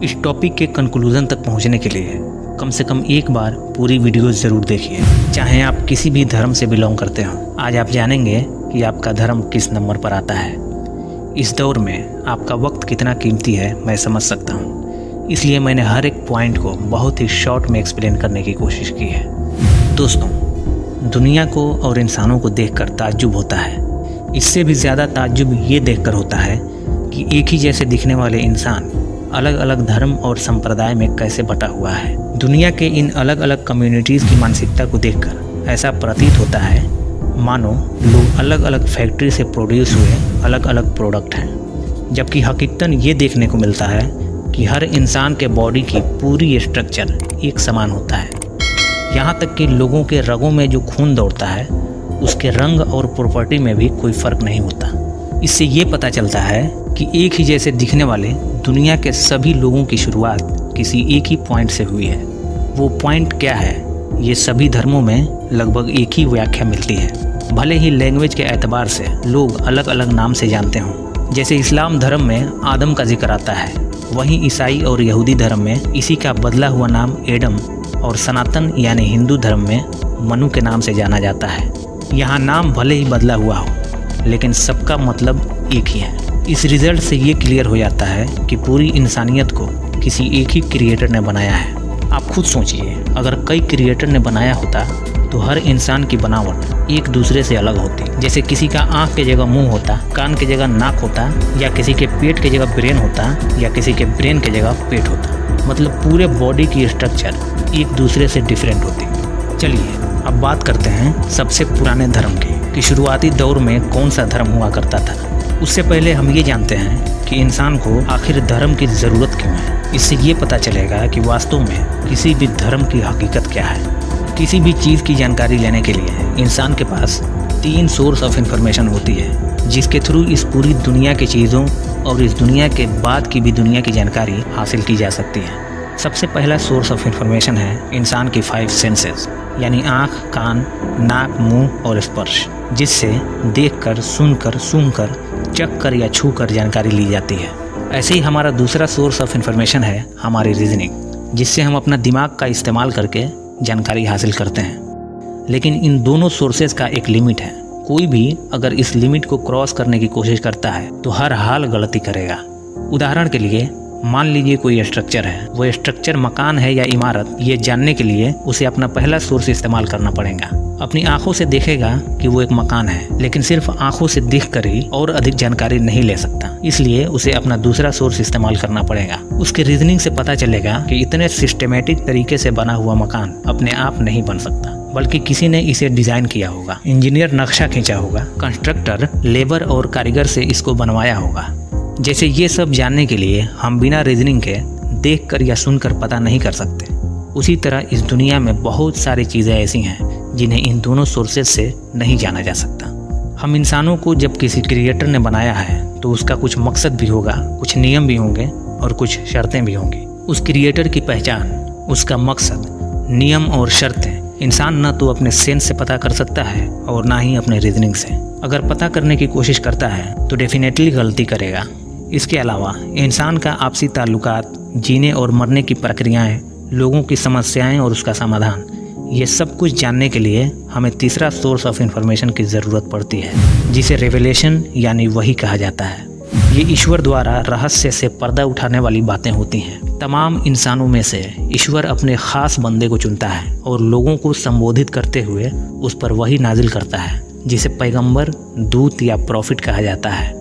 इस टॉपिक के कंक्लूजन तक पहुंचने के लिए कम से कम एक बार पूरी वीडियो ज़रूर देखिए, चाहे आप किसी भी धर्म से बिलोंग करते हो। आज आप जानेंगे कि आपका धर्म किस नंबर पर आता है। इस दौर में आपका वक्त कितना कीमती है मैं समझ सकता हूँ, इसलिए मैंने हर एक पॉइंट को बहुत ही शॉर्ट में एक्सप्लेन करने की कोशिश की है। दोस्तों, दुनिया को और इंसानों को देखकर ताज्जुब होता है। इससे भी ज़्यादा ताज्जुब ये देखकर होता है कि एक ही जैसे दिखने वाले इंसान अलग अलग धर्म और संप्रदाय में कैसे बटा हुआ है। दुनिया के इन अलग अलग कम्युनिटीज़ की मानसिकता को देखकर ऐसा प्रतीत होता है मानो लोग अलग अलग फैक्ट्री से प्रोड्यूस हुए अलग अलग प्रोडक्ट हैं, जबकि हकीकतन ये देखने को मिलता है कि हर इंसान के बॉडी की पूरी स्ट्रक्चर एक समान होता है। यहाँ तक कि लोगों के रगों में जो खून दौड़ता है उसके रंग और प्रॉपर्टी में भी कोई फ़र्क नहीं होता। इससे ये पता चलता है कि एक ही जैसे दिखने वाले दुनिया के सभी लोगों की शुरुआत किसी एक ही पॉइंट से हुई है। वो पॉइंट क्या है, ये सभी धर्मों में लगभग एक ही व्याख्या मिलती है। भले ही लैंग्वेज के एतबार से लोग अलग अलग नाम से जानते हों। जैसे इस्लाम धर्म में आदम का जिक्र आता है, वहीं ईसाई और यहूदी धर्म में इसी का बदला हुआ नाम एडम और सनातन यानी हिंदू धर्म में मनु के नाम से जाना जाता है। यहाँ नाम भले ही बदला हुआ हो, लेकिन सबका मतलब एक ही है। इस रिजल्ट से ये क्लियर हो जाता है कि पूरी इंसानियत को किसी एक ही क्रिएटर ने बनाया है। आप खुद सोचिए, अगर कई क्रिएटर ने बनाया होता तो हर इंसान की बनावट एक दूसरे से अलग होती। जैसे किसी का आँख की जगह मुंह होता, कान की जगह नाक होता, या किसी के पेट की जगह ब्रेन होता, या किसी के ब्रेन की जगह पेट होता। मतलब पूरे बॉडी की स्ट्रक्चर एक दूसरे से डिफरेंट होती। चलिए अब बात करते हैं सबसे पुराने धर्म की, कि शुरुआती दौर में कौन सा धर्म हुआ करता था। उससे पहले हम ये जानते हैं कि इंसान को आखिर धर्म की ज़रूरत क्यों है। इससे ये पता चलेगा कि वास्तव में किसी भी धर्म की हकीकत क्या है। किसी भी चीज़ की जानकारी लेने के लिए इंसान के पास 3 सोर्स ऑफ इंफॉर्मेशन होती है, जिसके थ्रू इस पूरी दुनिया की चीज़ों और इस दुनिया के बाद की भी दुनिया की जानकारी हासिल की जा सकती है। सबसे पहला सोर्स ऑफ इंफॉर्मेशन है इंसान की 5 सेंसेस, यानी आँख, कान, नाक, मुंह और स्पर्श, जिससे देखकर, सुनकर, सूंघकर, चखकर या छूकर जानकारी ली जाती है। ऐसे ही हमारा दूसरा सोर्स ऑफ इंफॉर्मेशन है हमारी रीजनिंग, जिससे हम अपना दिमाग का इस्तेमाल करके जानकारी हासिल करते हैं। लेकिन इन दोनों सोर्सेज का एक लिमिट है। कोई भी अगर इस लिमिट को क्रॉस करने की कोशिश करता है तो हर हाल गलती करेगा। उदाहरण के लिए मान लीजिए कोई स्ट्रक्चर है, वो स्ट्रक्चर मकान है या इमारत, ये जानने के लिए उसे अपना पहला सोर्स इस्तेमाल करना पड़ेगा। अपनी आंखों से देखेगा कि वो एक मकान है, लेकिन सिर्फ आंखों से देखकर ही और अधिक जानकारी नहीं ले सकता, इसलिए उसे अपना दूसरा सोर्स इस्तेमाल करना पड़ेगा। उसके रीजनिंग से पता चलेगा कि इतने सिस्टमेटिक तरीके से बना हुआ मकान अपने आप नहीं बन सकता, बल्कि किसी ने इसे डिजाइन किया होगा, इंजीनियर नक्शा खींचा होगा, कंस्ट्रक्टर लेबर और कारीगर से इसको बनवाया होगा। जैसे ये सब जानने के लिए हम बिना रीजनिंग के देखकर या सुनकर पता नहीं कर सकते, उसी तरह इस दुनिया में बहुत सारी चीज़ें ऐसी हैं जिन्हें इन दोनों सोर्सेज से नहीं जाना जा सकता। हम इंसानों को जब किसी क्रिएटर ने बनाया है तो उसका कुछ मकसद भी होगा, कुछ नियम भी होंगे और कुछ शर्तें भी होंगी। उस क्रिएटर की पहचान, उसका मकसद, नियम और शर्तें इंसान न तो अपने सेंस से पता कर सकता है और ना ही अपने रीजनिंग से। अगर पता करने की कोशिश करता है तो डेफिनेटली गलती करेगा। इसके अलावा इंसान का आपसी ताल्लुकात, जीने और मरने की प्रक्रियाएं, लोगों की समस्याएं और उसका समाधान, ये सब कुछ जानने के लिए हमें तीसरा सोर्स ऑफ इंफॉर्मेशन की ज़रूरत पड़ती है, जिसे रेवलेशन यानी वही कहा जाता है। ये ईश्वर द्वारा रहस्य से पर्दा उठाने वाली बातें होती हैं। तमाम इंसानों में से ईश्वर अपने ख़ास बंदे को चुनता है और लोगों को संबोधित करते हुए उस पर वही नाजिल करता है, जिसे पैगंबर, दूत या प्रॉफिट कहा जाता है।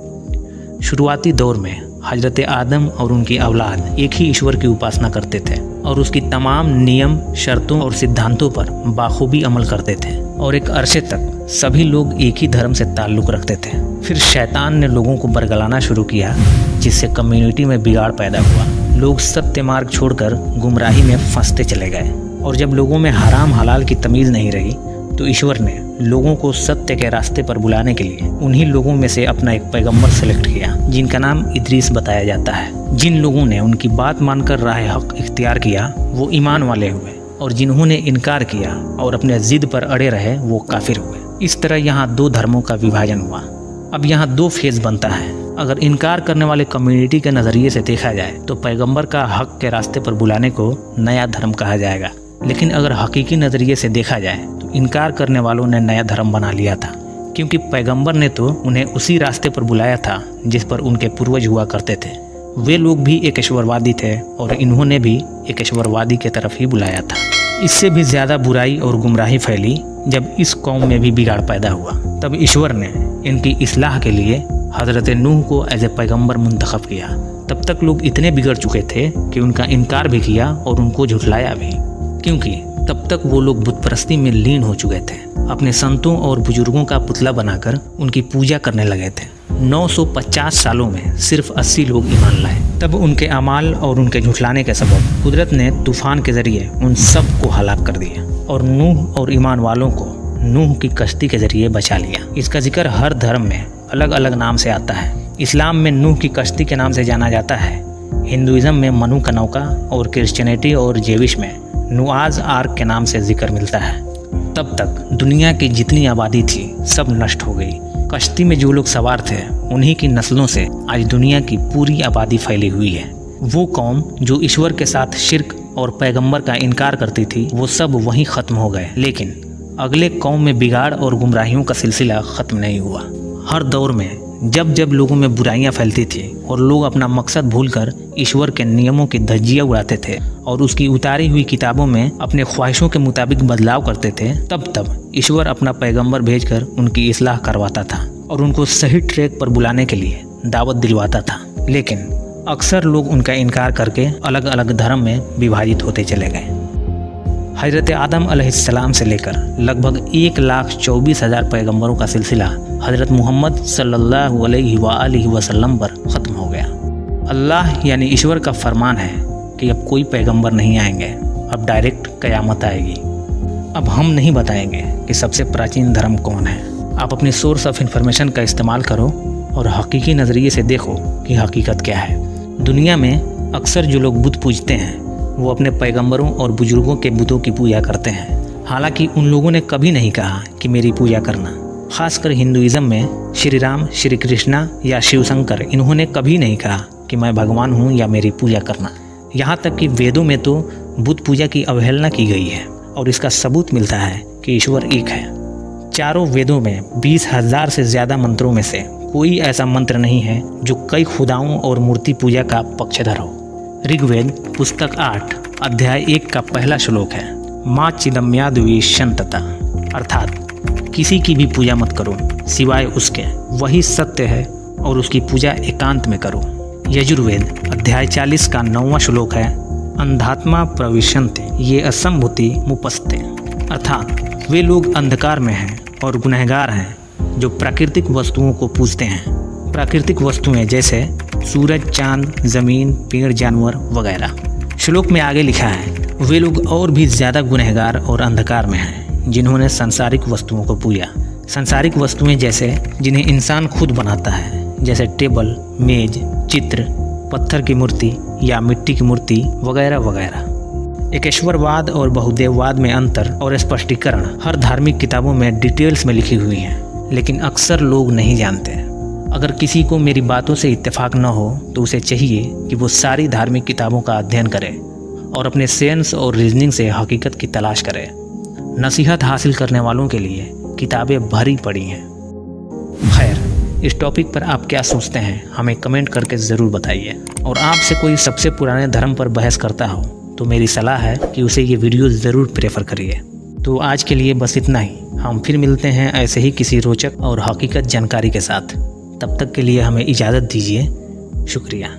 शुरुआती दौर में हजरत आदम और उनकी औलाद एक ही ईश्वर की उपासना करते थे और उसकी तमाम नियम, शर्तों और सिद्धांतों पर बाखूबी अमल करते थे, और एक अरसे तक सभी लोग एक ही धर्म से ताल्लुक़ रखते थे। फिर शैतान ने लोगों को बरगलाना शुरू किया, जिससे कम्युनिटी में बिगाड़ पैदा हुआ। लोग सत्य मार्ग छोड़कर गुमराही में फंसते चले गए, और जब लोगों में हराम हलाल की तमीज़ नहीं रही तो ईश्वर ने लोगों को सत्य के रास्ते पर बुलाने के लिए उन्हीं लोगों में से अपना एक पैगंबर सेलेक्ट किया, जिनका नाम इदरीस बताया जाता है। जिन लोगों ने उनकी बात मानकर राह हक इख्तियार किया वो ईमान वाले हुए, और जिन्होंने इनकार किया और अपने जिद पर अड़े रहे वो काफिर हुए। इस तरह यहाँ 2 धर्मों का विभाजन हुआ। अब यहाँ 2 फेज बनता है। अगर इनकार करने वाले कम्युनिटी के नज़रिए से देखा जाए तो पैगंबर का हक के रास्ते पर बुलाने को नया धर्म कहा जाएगा, लेकिन अगर हकीकी नज़रिए से देखा जाए तो इनकार करने वालों ने नया धर्म बना लिया था, क्योंकि पैगंबर ने तो उन्हें उसी रास्ते पर बुलाया था जिस पर उनके पूर्वज हुआ करते थे। वे लोग भी एक ईश्वरवादी थे और इन्होंने भी एक ईश्वरवादी के तरफ ही बुलाया था। इससे भी ज़्यादा बुराई और गुमराही फैली जब इस कौम में भी बिगाड़ पैदा हुआ। तब ईश्वर ने इनकी इस्लाह के लिए हज़रत नूह को एज ए पैगम्बर मुंतखब किया। तब तक लोग इतने बिगड़ चुके थे कि उनका इनकार भी किया और उनको झुठलाया भी, क्योंकि तब तक वो लोग बुत परस्ती में लीन हो चुके थे। अपने संतों और बुजुर्गों का पुतला बनाकर उनकी पूजा करने लगे थे। 950 सालों में सिर्फ 80 लोग ईमान लाए। तब उनके अमाल और उनके झुठलाने के सबब कुदरत ने तूफान के जरिए उन सब को हलाक कर दिया और नूह और ईमान वालों को नूह की कश्ती के जरिए बचा लिया। इसका जिक्र हर धर्म में अलग अलग नाम से आता है। इस्लाम में नूह की कश्ती के नाम से जाना जाता है, हिंदुइज्म में मनु का नौका और क्रिश्चियनिटी और जेविश में नुआज आर्क के नाम से जिक्र मिलता है। तब तक दुनिया की जितनी आबादी थी सब नष्ट हो गई। कश्ती में जो लोग सवार थे उन्हीं की नस्लों से आज दुनिया की पूरी आबादी फैली हुई है। वो कौम जो ईश्वर के साथ शिर्क और पैगंबर का इनकार करती थी वो सब वहीं ख़त्म हो गए, लेकिन अगले कौम में बिगाड़ और गुमराहियों का सिलसिला ख़त्म नहीं हुआ। हर दौर में जब जब लोगों में बुराइयां फैलती थी और लोग अपना मकसद भूलकर ईश्वर के नियमों की धज्जियां उड़ाते थे और उसकी उतारी हुई किताबों में अपने ख्वाहिशों के मुताबिक बदलाव करते थे, तब ईश्वर अपना पैगंबर भेजकर उनकी इस्लाह करवाता था और उनको सही ट्रैक पर बुलाने के लिए दावत दिलवाता था। लेकिन अक्सर लोग उनका इनकार करके अलग अलग धर्म में विभाजित होते चले गए। हज़रत आदम अलैहिस्सलाम से लेकर लगभग 1,24,000 पैगंबरों का सिलसिला हज़रत मोहम्मद सल्लल्लाहु अलैहि वसल्लम पर ख़त्म हो गया। अल्लाह यानी ईश्वर का फरमान है कि अब कोई पैगंबर नहीं आएंगे, अब डायरेक्ट क़यामत आएगी। अब हम नहीं बताएंगे कि सबसे प्राचीन धर्म कौन है। आप अपनी सोर्स ऑफ इंफॉर्मेशन का इस्तेमाल करो और हकीकी नज़रिए से देखो कि हकीकत क्या है। दुनिया में अक्सर जो लोग बुत पूजते हैं वो अपने पैगंबरों और बुजुर्गों के बुतों की पूजा करते हैं। हालांकि उन लोगों ने कभी नहीं कहा कि मेरी पूजा करना। खासकर हिंदुइज्म में श्री राम, श्री कृष्णा या शिव शंकर, इन्होंने कभी नहीं कहा कि मैं भगवान हूँ या मेरी पूजा करना। यहाँ तक कि वेदों में तो बुत पूजा की अवहेलना की गई है और इसका सबूत मिलता है कि ईश्वर एक है। चारों वेदों में 20,000 से ज़्यादा मंत्रों में से कोई ऐसा मंत्र नहीं है जो कई खुदाओं और मूर्ति पूजा का पक्षधर हो। ऋग्वेद पुस्तक 8 अध्याय 1 का पहला श्लोक है, माँ चिदम्याद्विशंतता, अर्थात किसी की भी पूजा मत करो सिवाय उसके, वही सत्य है और उसकी पूजा एकांत में करो। यजुर्वेद अध्याय 40 का 9वां श्लोक है, अंधात्मा प्रविशन्ते ये असंभूति मुपस्ते, अर्थात वे लोग अंधकार में हैं और गुनहगार हैं जो प्राकृतिक वस्तुओं को पूजते हैं। प्राकृतिक वस्तुएं जैसे सूरज, चांद, जमीन, पेड़, जानवर वगैरह। श्लोक में आगे लिखा है, वे लोग और भी ज़्यादा गुनहगार और अंधकार में हैं जिन्होंने सांसारिक वस्तुओं को पूजा। सांसारिक वस्तुएं जैसे जिन्हें इंसान खुद बनाता है, जैसे टेबल, मेज, चित्र, पत्थर की मूर्ति या मिट्टी की मूर्ति वगैरह वगैरह। एकेश्वरवाद और बहुदेववाद में अंतर और स्पष्टीकरण हर धार्मिक किताबों में डिटेल्स में लिखी हुई हैं, लेकिन अक्सर लोग नहीं जानते। अगर किसी को मेरी बातों से इत्तेफाक न हो तो उसे चाहिए कि वो सारी धार्मिक किताबों का अध्ययन करे और अपने सेंस और रीजनिंग से हकीकत की तलाश करे। नसीहत हासिल करने वालों के लिए किताबें भरी पड़ी हैं। खैर, इस टॉपिक पर आप क्या सोचते हैं हमें कमेंट करके ज़रूर बताइए। और आपसे कोई सबसे पुराने धर्म पर बहस करता हो तो मेरी सलाह है कि उसे ये वीडियो ज़रूर प्रेफर करिए। तो आज के लिए बस इतना ही। हम फिर मिलते हैं ऐसे ही किसी रोचक और हकीकत जानकारी के साथ। तब तक के लिए हमें इजाज़त दीजिए। शुक्रिया।